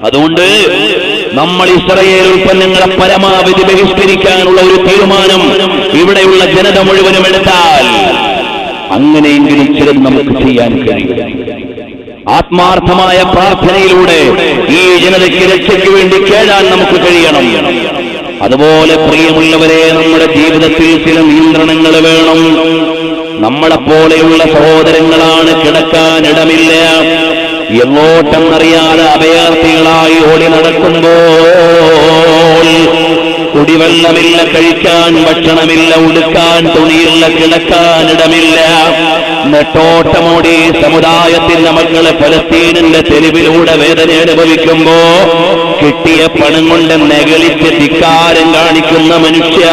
അതുകൊണ്ട് നമ്മൾ ഇസ്രായേൽ ഉൽപ്പന്നങ്ങളെ പരമാവധി ബഹിഷ്കരിക്കാനുള്ള ഒരു തീരുമാനം ഇവിടെയുള്ള ജനത മുഴുവനും എടുത്താൽ അങ്ങനെയെങ്കിലും ചിലത് നമുക്ക് ചെയ്യാൻ കഴിയും. ആത്മാർത്ഥമായ പ്രാർത്ഥനയിലൂടെ ഈ ജനതയ്ക്ക് രക്ഷയ്ക്ക് വേണ്ടി കേഴാൻ നമുക്ക് കഴിയണം. അതുപോലെ പ്രിയമുള്ളവരെ, നമ്മുടെ ജീവിതത്തിൽ ചില നിയന്ത്രണങ്ങൾ വേണം. നമ്മളെപ്പോലെയുള്ള സഹോദരങ്ങളാണ്, കിടക്കാനിടമില്ല, എങ്ങോട്ടെന്നറിയാതെ അഭയാർത്ഥികളായി ഓടി നടക്കുമ്പോൾ കുടിവെള്ളമില്ല, കഴിക്കാൻ ഭക്ഷണമില്ല, ഉടുക്കാൻ തുണിയില്ല, കിടക്കാനിടമില്ല. നെട്ടോട്ടമോടി സമുദായത്തിന്റെ മക്കളെ ഫലസ്തീനിന്റെ തെരുവിലൂടെ വേദന അനുഭവിക്കുമ്പോ കിട്ടിയ പണം കൊണ്ട് നെകളിച്ച് ധിക്കാരം കാണിക്കുന്ന മനുഷ്യ,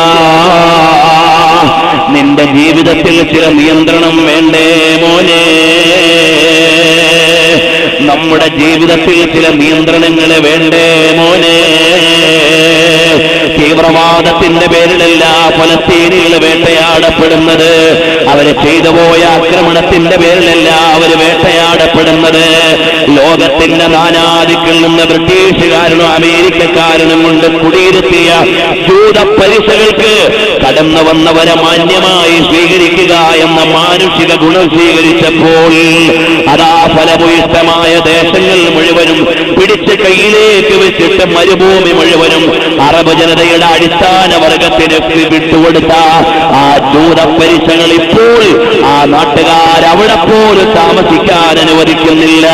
നിന്റെ ജീവിതത്തിൽ ചില നിയന്ത്രണം വേണ്ടേ മോനെ? നമ്മുടെ ജീവിതത്തിൽ ചില നിയന്ത്രണങ്ങൾ വേണ്ടേ മോനെ? തീവ്രവാദത്തിന്റെ പേരിലല്ല ഫലസ്തീനികൾ വേട്ടയാടപ്പെടുന്നത്, അവര് ചെയ്തു പോയ ആക്രമണത്തിന്റെ പേരിലല്ല അവർ വേട്ടയാടപ്പെടുന്നത്. ലോകത്തിന്റെ നാനാദിക്കിൽ നിന്ന് ബ്രിട്ടീഷുകാരനും അമേരിക്കക്കാരനും കൊണ്ട് കുടിയിരുത്തിയ ജൂത പരിസകൾക്ക് കടന്നു വന്നവരെ മാന്യമായി സ്വീകരിക്കുക എന്ന മാനുഷിക ഗുണം സ്വീകരിച്ചപ്പോൾ അതാ ഫലഭൂയിഷ്ടമായ ദേശങ്ങൾ മുഴുവനും പിടിച്ച് കയ്യിലേക്ക് വെച്ചിട്ട് മരുഭൂമി മുഴുവനും അറബ് ജനതയുടെ അടിസ്ഥാന വർഗത്തിന് വിട്ടുകൊടുത്ത ആ ജൂത പരിസകൾ ഇപ്പോൾ ആ നാട്ടുകാരവിടെ പോലും താമസിക്കാൻ അനുവദിക്കുന്നില്ല.